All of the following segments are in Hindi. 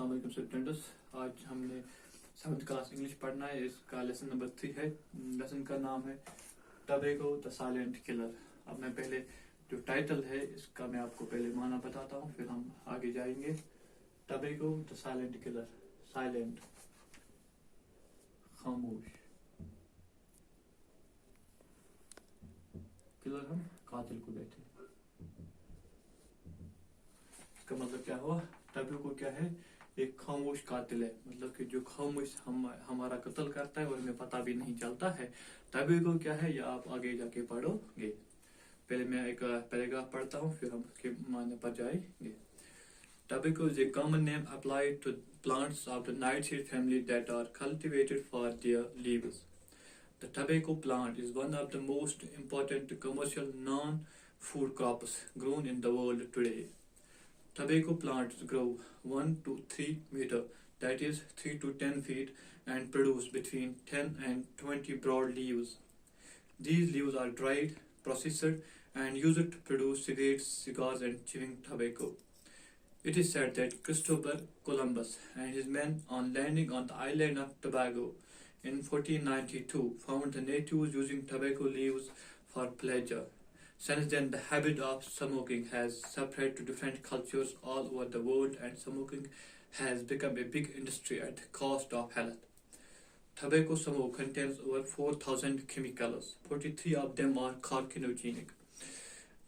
अस्सलाम वालेकुम स्टूडेंट्स। आज हमने 7th क्लास इंग्लिश पढ़ना है। इसका लेसन नंबर 3 है। लेसन का नाम है टबैको द साइलेंट किलर। अब मैं पहले जो टाइटल है इसका मैं आपको पहले माना बताता हूँ, फिर हम आगे जाएंगे। Tobacco the silent killer, silent खामोश, किलर हम कातिल को कहते हैं। इसका मतलब क्या हुआ? टबैको क्या है? एक खामोश कातिल है, मतलब कि जो खामोश हमारा कत्ल करता है और हमें पता भी नहीं चलता है। टबैको क्या है, या आप आगे जाके पढ़ोगे। पहले मैं एक पैराग्राफ पढ़ता हूँ, फिर हम उसके मायने पर जाएंगे। Tobacco is a common name applied to plants of the nightshade family that are cultivated for their leaves. The tobacco plant is one of the most important commercial non-food crops grown in the world today. Tobacco plants grow 1 to 3 meter, that is 3 to 10 feet, and produce between 10 and 20 broad leaves. These leaves are dried, processed, and used to produce cigarettes, cigars, and chewing tobacco. It is said that Christopher Columbus and his men, on landing on the island of Tobago in 1492, found the natives using tobacco leaves for pleasure. Since then, the habit of smoking has spread to different cultures all over the world, and smoking has become a big industry at the cost of health. Tobacco smoke contains over 4,000 chemicals. 43 of them are carcinogenic.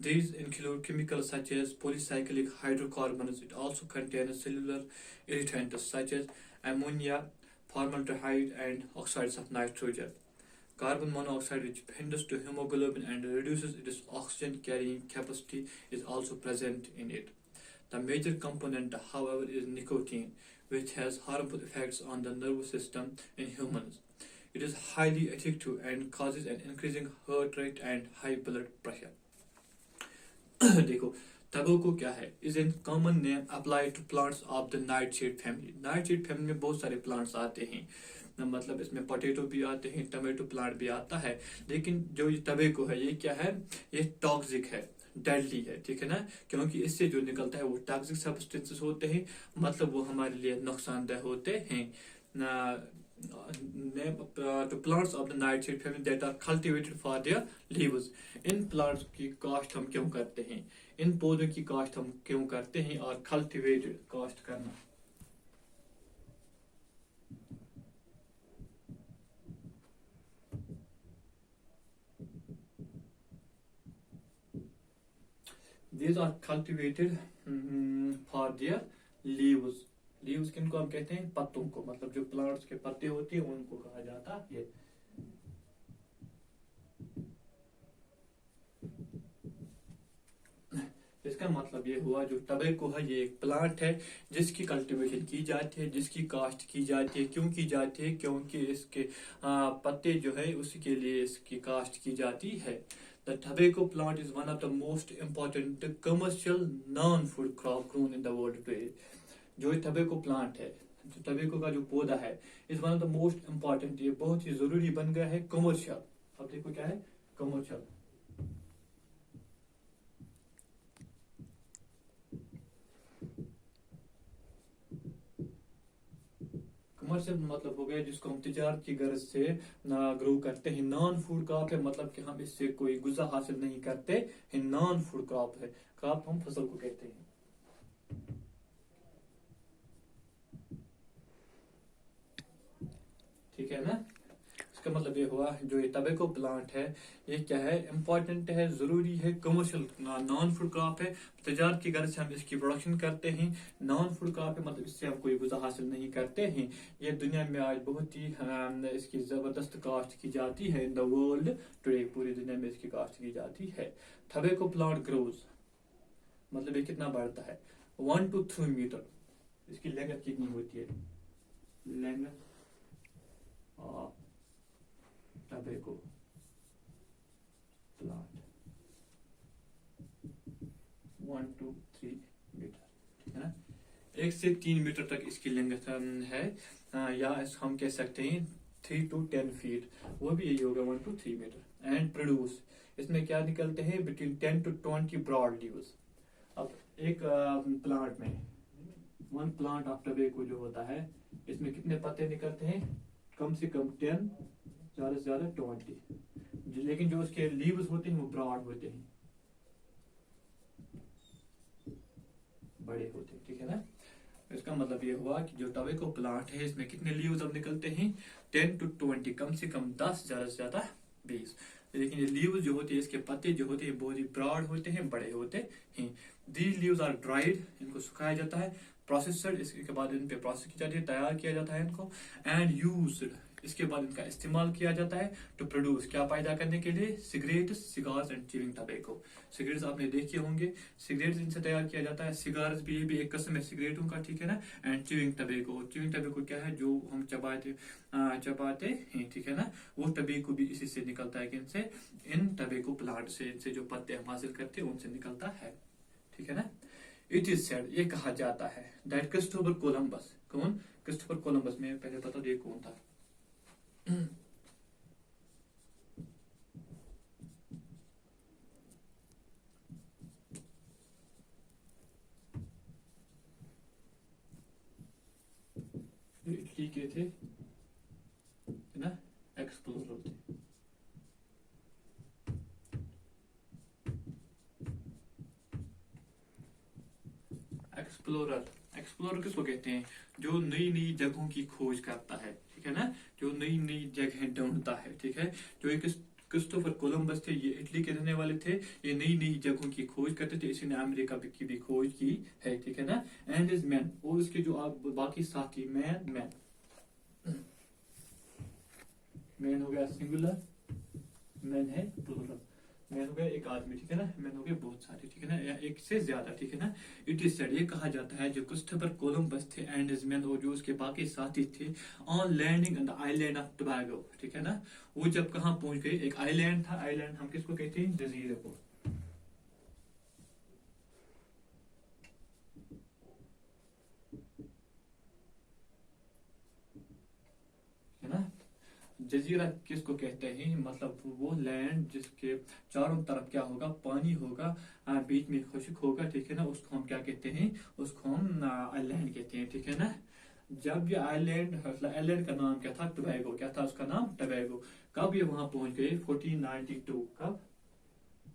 These include chemicals such as polycyclic hydrocarbons. It also contains cellular irritants such as ammonia, formaldehyde, and oxides of nitrogen. Carbon monoxide, which hinders to hemoglobin and reduces its oxygen carrying capacity, is also present in it. The major component, however, is nicotine, which has harmful effects on the nervous system in humans. It is highly addictive and causes an increasing heart rate and high blood pressure. देखो, टबैको क्या है? Is an common name applied to plants of the nightshade family. Nightshade family में बहुत सारे प्लांट्स आते हैं, मतलब इसमें पोटैटो भी आते हैं, टमाटो प्लांट भी आता है। लेकिन जो ये टबैको है, ये क्या है? ये टॉक्सिक है, डेडली है, ठीक है ना? क्योंकि इससे जो निकलता है वो टॉक्सिक सब्सटेंसेस होते हैं, मतलब वो हमारे लिए नुकसानदेह होते हैं। to plants of the nightshade family that are cultivated for their leaves. In plants की काश्त हम क्यों करते हैं? इन पौधों की काश्त हम क्यों करते हैं? और कल्टिवेटेड काश्त करना, these are cultivated for their leaves. Leaves किनको हम कहते हैं? पत्तों को, मतलब जो प्लांट्स के पत्ते होते हैं उनको कहा जाता है। इसका मतलब ये हुआ, जो टबैको है ये एक प्लांट है जिसकी कल्टीवेशन की जाती है, जिसकी काश्त की जाती है। क्यों की जाती है? क्योंकि इसके पत्ते जो है उसके लिए इसकी काश्त की जाती है। The tobacco plant is one of the most important commercial non-food crop grown in the world today. जो टबैको प्लांट है, जो टबैको का जो पौधा है, is one of the most important, ये बहुत ही जरूरी बन गया है कमर्शियल। अब देखो क्या है कमर्शियल। कमर्शियल मतलब हो गया जिसको हम तिजारत की गर्ज से ग्रो करते हैं। नॉन फूड क्रॉप है, मतलब कि हम इससे कोई गुज़ा हासिल नहीं करते हैं। नॉन फूड क्रॉप है, क्रॉप हम फसल को कहते हैं। ठीक है ना? इसका मतलब ये हुआ, जो ये टबैको प्लांट है ये क्या है? इम्पोर्टेंट है, जरूरी है, कमर्शियल नॉन फूड क्रॉप है। तिजारत की गर्ज से हम इसकी प्रोडक्शन करते हैं। नॉन फूड क्रॉप है, मतलब इससे हम कोई गुज़ा हासिल नहीं करते हैं। ये दुनिया में आज बहुत ही इसकी जबरदस्त काश्त की जाती है। इन द वर्ल्ड टुडे, पूरी दुनिया में इसकी काश्त की जाती है। टबैको प्लांट ग्रोज, मतलब ये कितना बढ़ता है? 1 to 3 मीटर। इसकी लेंथ कितनी होती है? Length tobacco plant 1 to 3 metre, ठीक है ना? 1 से 3 मीटर तक इसकी लेंथ है, या हम कह सकते हैं 3 to 10 फीट, वो भी यही होगा 1 to 3 मीटर। एंड प्रोड्यूस, इसमें क्या निकलते हैं? Between 10 to 20 broad leaves. अब एक प्लांट में वन प्लांट ऑफ टबेको जो होता है, इसमें कितने पत्ते निकलते हैं? कम से कम 10, ज्यादा से ज्यादा 20। लेकिन जो उसके लीव्स होते हैं वो ब्रॉड होते हैं, बड़े होते हैं, ठीक है ना। इसका मतलब ये हुआ कि जो टबेको प्लांट है इसमें कितने लीव्स अब निकलते हैं? 10 to 20, कम से कम 10, ज्यादा से ज्यादा 20। लेकिन ये लीव्स जो होते हैं, इसके पत्ते जो होते हैं बहुत ही ब्रॉड होते हैं, बड़े होते हैं। दीज लीव्स आर ड्राइड, इनको सुखाया जाता है, प्रोसेसड, इसके बाद इन पे प्रोसेस की जाती है, तैयार किया जाता है इनको, एंड यूज्ड, इसके बाद इनका इस्तेमाल किया जाता है टू प्रोड्यूस, क्या पैदा करने के लिए? Cigarettes, cigars and chewing tobacco. Cigarettes आपने देखे होंगे, सिगरेट्स इनसे तैयार किया जाता है, सिगार्स भी, ये भी एक किस्म है सिगरेटों का, ठीक है ना। And chewing tobacco, chewing tobacco क्या है? जो हम चबाते हैं, ठीक है ना, वो टबैको भी इसी से निकलता है, किनसे? इन टबैको प्लांट से, इनसे जो पत्ते हम हासिल करते हैं उनसे निकलता है, ठीक है ना। इट इज सेड, ये कहा जाता है, दैट क्रिस्टोफर कोलंबस, कौन? क्रिस्टोफर कोलंबस, में पहले बता दो ये कौन था। इटली के थे, है ना, एक्सप्लोरर थे। एक्सप्लोरर, एक्सप्लोरर किसको कहते हैं? जो नई नई जगहों की खोज करता है, ठीक है ना, जो नई नई जगह ढूंढता है, ठीक है। जो एक क्रिस्टोफर कोलंबस थे, ये इटली के रहने वाले थे, ये नई नई जगहों की खोज करते थे, इसी ने अमेरिका की भी खोज की है, ठीक है ना। एंड इज मैन, और उसके जो आप बाकी साथी, मैन हो गया सिंगुलर, मैन है प्लूरल, मैन हो गया एक आदमी, ठीक है ना, मैन हो गए बहुत सारे, ठीक है ना, या एक से ज्यादा, ठीक है ना। इट इज सेड, ये कहा जाता है, जो क्रिस्टोफर कोलंबस थे एंड हिज मैन, और जो उसके बाकी साथी थे, on landing on the island of Tobago, ठीक है ना, वो जब कहाँ पहुंच गए? एक आइलैंड था, आइलैंड हम किसको कहते हैं? जजीरे को, है ना। जजीरा किसको कहते हैं? मतलब वो लैंड जिसके चारों तरफ क्या होगा? पानी होगा, बीच में खुशक होगा, ठीक है ना, उसको हम क्या कहते हैं? उसको हम आइलैंड कहते हैं, ठीक है ना। जब ये आइलैंड, आइलैंड का नाम क्या था? टोबैगो, क्या था उसका नाम? टोबैगो। कब ये वहां पहुंच गए? 1492, कब?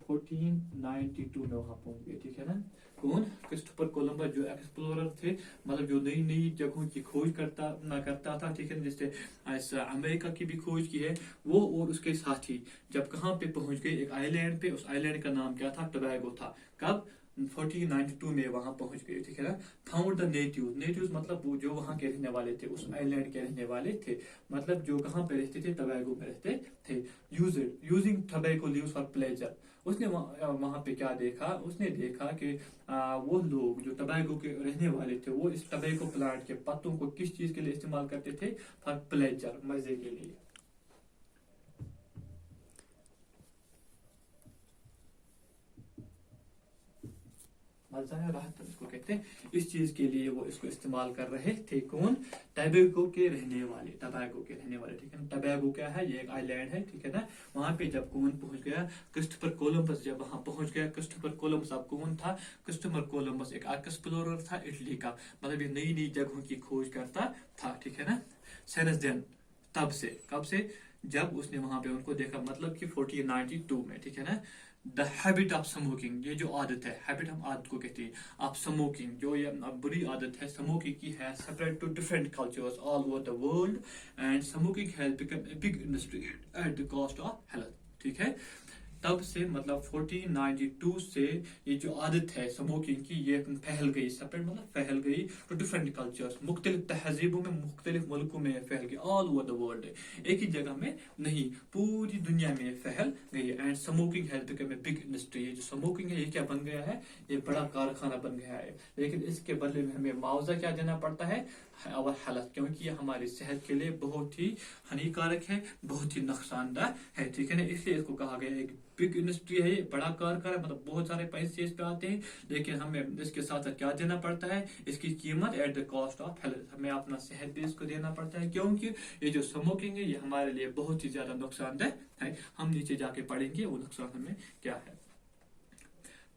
1492 में वहां पहुंच गए, ठीक है ना। कौन? क्रिस्टोफर कोलंबस, जो एक्सप्लोरर थे, मतलब जो नई नई जगहों की खोज करता था, ठीक है, जिससे अमेरिका की भी खोज की है वो, और उसके साथी जब कहाँ पे पहुंच गए? एक आइलैंड पे, उस आइलैंड का नाम क्या था? टोबैगो था। कब? 1492 में वहां पहुंच गए, ठीक है ना। फाउंड द नेटिव्स, नेटिव्स मतलब वो जो वहां के रहने वाले थे, उस आइलैंड के रहने वाले थे, मतलब जो कहाँ पे रहते थे? टोबैगो में रहते थे। Using tobacco leaves for pleasure, उसने वहां पे क्या देखा? उसने देखा कि वो लोग जो टोबैगो के रहने वाले थे, वो इस टोबैको प्लांट के पत्तों को किस चीज के लिए इस्तेमाल करते थे? फॉर प्लेजर, मजे के लिए। मजा है, राहत इसको कहते हैं, इस चीज के लिए वो इसको इस्तेमाल कर रहे थे। कौन? टोबैगो के रहने वाले, टोबैगो के रहने वाले, ठीक है ना। टोबैगो क्या है? ये एक आइलैंड है, ठीक है ना। वहां पे जब कौन पहुंच गया? क्रिस्टोफर कोलंबस जब वहां पहुंच गया। क्रिस्टोफर कोलंबस अब कौन था? क्रिस्टोफर कोलंबस एक एक्सप्लोरर था इटली का, मतलब ये नई नई जगहों की खोज करता था, ठीक है ना। सिंस देन, तब से, कब से? जब उसने वहां पे उनको देखा, मतलब कि 1492 में, ठीक है ना। द हैबिट ऑफ स्मोकिंग, ये जो आदत है, हैबिट हम आदत को कहते हैं, ऑफ स्मोकिंग, जो ये बुरी आदत है स्मोकिंग की, है spread to different cultures all over the world, and smoking has become a big industry at the cost of health, ठीक है। तब से, मतलब 1492 से ये जो आदत है स्मोकिंग की, ये फैल गई, स्प्रेड मतलब फैल गई टू डिफरेंट कल्चर्स, मुख्तलिफ तहजीबों में, मुख्तलिफ मुल्कों में फैल गई, ऑल ओवर द वर्ल्ड, एक ही जगह में नहीं, पूरी दुनिया में फैल गई। And smoking has become a big industry, ये जो स्मोकिंग है ये क्या बन गया है? ये बड़ा कारखाना बन गया है। लेकिन इसके बदले में हमें मुआवजा क्या देना पड़ता है? आवर हेल्थ, क्योंकि ये हमारी सेहत के लिए बहुत ही हानिकारक है, बहुत ही नुकसानदायक है, ठीक है ना। इसलिए इसको कहा गया है एक बिग इंडस्ट्री है, ये बड़ा कारखाना, मतलब बहुत सारे पैसे इस पे आते हैं, लेकिन हमें इसके साथ साथ क्या देना पड़ता है? इसकी कीमत eight the cost of health, हमें अपना सेहत भी इसको देना पड़ता है, क्योंकि ये जो स्मोकिंग है ये हमारे लिए बहुत ही ज्यादा नुकसानदेह है। हम नीचे जाके पढ़ेंगे वो नुकसान हमें क्या है।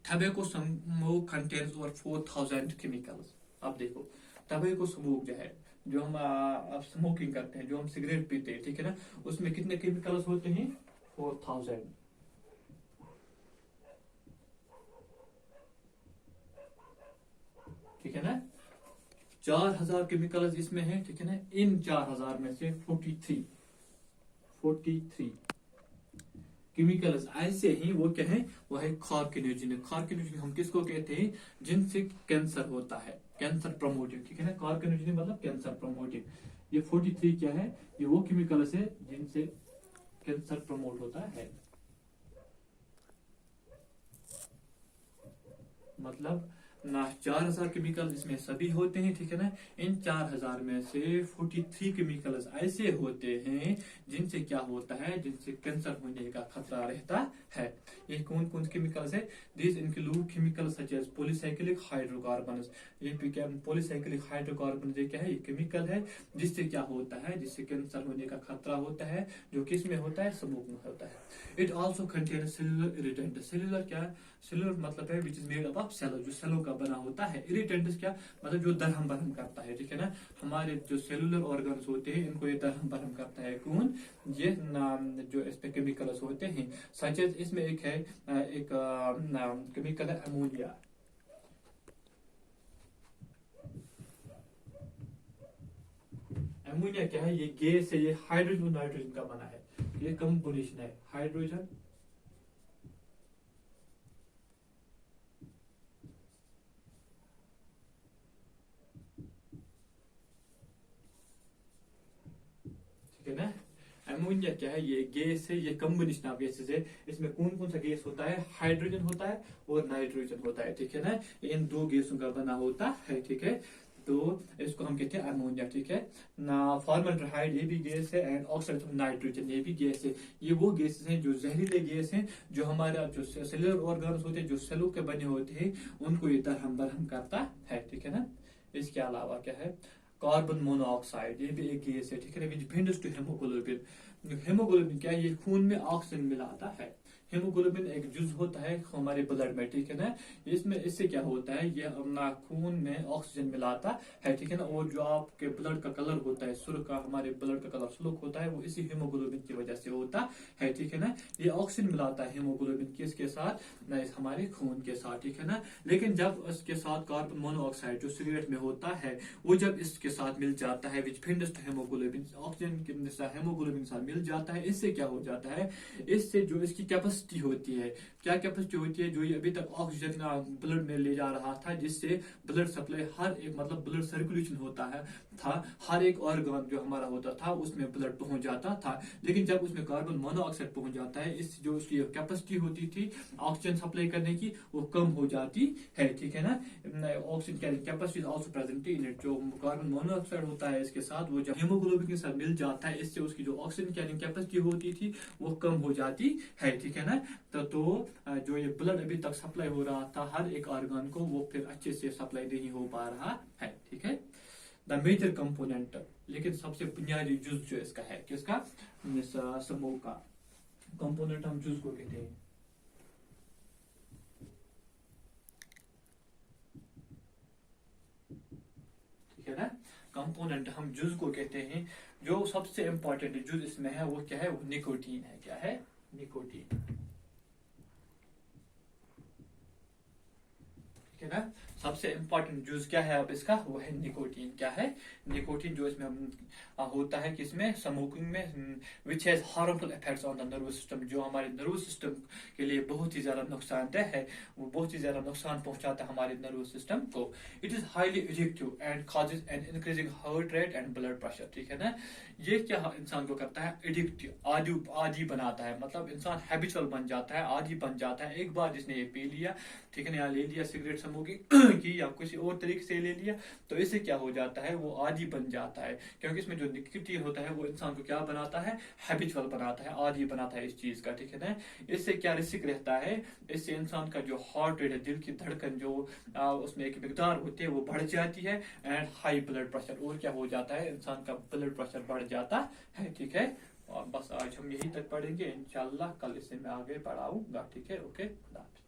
Tobacco smoke contains over 4000 chemicals। अब देखो, टबैको स्मोक जो है, जो हम स्मोकिंग करते हैं, जो हम सिगरेट पीते हैं, ठीक है ना, उसमें कितने केमिकल्स होते हैं? 4000, ठीक है ना। 4000 केमिकल्स इसमें है, ठीक है ना। इन 4000 में से 43 केमिकल्स ऐसे ही वो क्या है, वो है कार्सिनोजन। कार्सिनोजन हम किसको कहते हैं? जिनसे कैंसर होता है, कैंसर प्रमोटिव, ठीक है ना। कार्सिनोजन मतलब कैंसर प्रमोटिव। ये 43 क्या है? ये वो केमिकल्स है जिनसे कैंसर प्रमोट होता है। मतलब ना 4000 केमिकल इसमें सभी होते हैं, ठीक है ना। इन 4000 में से 43 केमिकल्स ऐसे होते हैं जिनसे क्या होता है, जिनसे कैंसर होने का खतरा रहता है। ये कौन कौन से केमिकल्स है? These include chemicals such as polycyclic hydrocarbons. ये क्या पॉलीसाइक्लिक हाइड्रोकार्बन ये क्या है? ये केमिकल है जिससे क्या होता है, जिससे कैंसर होने का खतरा होता है, जो किस में होता है? स्मोक में होता है। It also contain cellular irritant. Cellular क्या? सेलुलर मतलब है which is made up of cell, जो सेलों का बना होता है। इरिटेंट्स क्या? मतलब जो दरहम बरहम करता है, ठीक है ना। हमारे जो सेलुलर ऑर्गन्स होते हैं इनको ये दरहम बरहम करता है। कौन? ये जो इसमें केमिकल्स होते हैं। सच एज इसमें एक है, एक केमिकल है अमोनिया। अमोनिया क्या है? ये गैस है, ये हाइड्रोजन नाइट्रोजन का बना है। ये कंपोजिशन है, हाइड्रोजन ठीक है ना। अमोनिया क्या है? ये गैस है, ये कम्बिनेशन ऑफ गैसेस है। इसमें कौन कौन सा गैस होता है? हाइड्रोजन होता है और नाइट्रोजन होता है, ठीक है ना। इन दो गैसों का बना होता है, ठीक है। तो इसको हम कहते हैं अमोनिया, ठीक है ना। फॉर्मल्डिहाइड ये भी गैस है, एंड ऑक्साइड ऑफ नाइट्रोजन ये भी गैस है। ये वो गैसेस हैं जो जहरीले गैस हैं, जो हमारा जो सेलुलर ऑर्गन्स होते हैं, जो सेलों के बने होते हैं, उनको ये दरहम बरहम करता है, ठीक है ना। इसके अलावा क्या है? कार्बन मोनोऑक्साइड ये भी एक गैस है, ठीक है, विच बिंड्स टू हेमोग्लोबिन। हेमोग्लोबिन क्या है? ये खून में ऑक्सीजन मिलाता है। हेमोग्लोबिन एक जुज होता है हमारे ब्लड में, ठीक है ना। इसमें इससे क्या होता है? ये अपना खून में ऑक्सीजन मिलाता है, ठीक है ना। और जो आपके ब्लड का कलर होता है, सुर्ख का, हमारे ब्लड का कलर सुर्ख होता है, वो इसी हेमोग्लोबिन की वजह से होता है, ठीक है ना। ये ऑक्सीजन मिलाता है हेमोग्लोबिन किसके साथ? हमारे खून के साथ, ठीक है ना। लेकिन जब इसके साथ कार्बन मोनोऑक्साइड जो सिगरेट में होता है, वो जब इसके साथ मिल जाता है, विच बिंड्स टू हेमोग्लोबिन, ऑक्सीजन के साथ हेमोग्लोबिन के साथ मिल जाता है, इससे क्या हो जाता है? इससे जो इसकी कैपेसिटी होती है, क्या कैपेसिटी होती है? जो ये अभी तक ऑक्सीजन ब्लड में ले जा रहा था, जिससे ब्लड सप्लाई हर एक, मतलब ब्लड सर्कुलेशन होता है था, हर एक ऑर्गन जो हमारा होता था उसमें ब्लड पहुंच जाता था। लेकिन जब उसमें कार्बन मोनोऑक्साइड पहुंच जाता है, इस जो उसकी कैपेसिटी होती थी ऑक्सीजन सप्लाई करने की, वो कम हो जाती है, ठीक है ना। Oxygen carrying capacity also present in it. जो कार्बन मोनोऑक्साइड होता है इसके साथ, वो जब हीमोग्लोबिन के साथ मिल जाता है, इससे उसकी जो ऑक्सीजन कैरिंग कैपेसिटी होती थी वो कम हो जाती है, ठीक है ना। तो जो ये ब्लड अभी तक सप्लाई हो रहा था हर एक ऑर्गन को, वो फिर अच्छे से सप्लाई नहीं हो पा रहा है, ठीक है। द मेजर कंपोनेंट, लेकिन सबसे बुनियादी जुज जो इसका है, किसका? समूह का कंपोनेंट हम जुज को कहते हैं। ठीक है ना। कंपोनेंट हम जुज को कहते हैं। जो सबसे इंपॉर्टेंट जुज इसमें है वो क्या है? वो निकोटीन है। क्या है? निकोटीन, ठीक है ना। सबसे इंपॉर्टेंट जूस क्या है अब इसका? वो है निकोटीन। क्या है? निकोटीन जो इसमें होता है किसमें? स्मोकिंग में, which has harmful effects on the nervous system, जो हमारे नर्वस सिस्टम के लिए बहुत ही ज्यादा नुकसानदेह है, वो बहुत ही ज्यादा नुकसान पहुंचाता है हमारे नर्वस सिस्टम को। It is highly addictive and causes an increasing heart rate and blood pressure, ठीक है ना। ये क्या इंसान को करता है? एडिक्टिव, आदी बनाता है, मतलब इंसान हैबिचुअल बन जाता है, आदी बन जाता है। एक बार जिसने ये पी लिया, ठीक है ना, या ले लिया सिगरेट स्मोकिंग की, या किसी और तरीके से ले लिया, तो इससे क्या हो जाता है? वो आदी बन जाता है, क्योंकि इसमें जो निकोटीन होता है वो इंसान को क्या बनाता है? हैबिचुअल बनाता है, आदी बनाता है इस चीज का, ठीक है ना। इससे क्या रिस्क रहता है? इससे इंसान का जो हार्ट रेट है, दिल की धड़कन जो उसमें एक मिकदार होती है वो बढ़ जाती है, एंड हाई ब्लड प्रेशर, और क्या हो जाता है? इंसान का ब्लड प्रेशर बढ़ जाता है, ठीक है। और बस आज हम यही तक पढ़ेंगे, इंशाल्लाह कल इसे मैं आगे बढ़ाऊंगा, ठीक है। ओके, खुदा हाफिज़।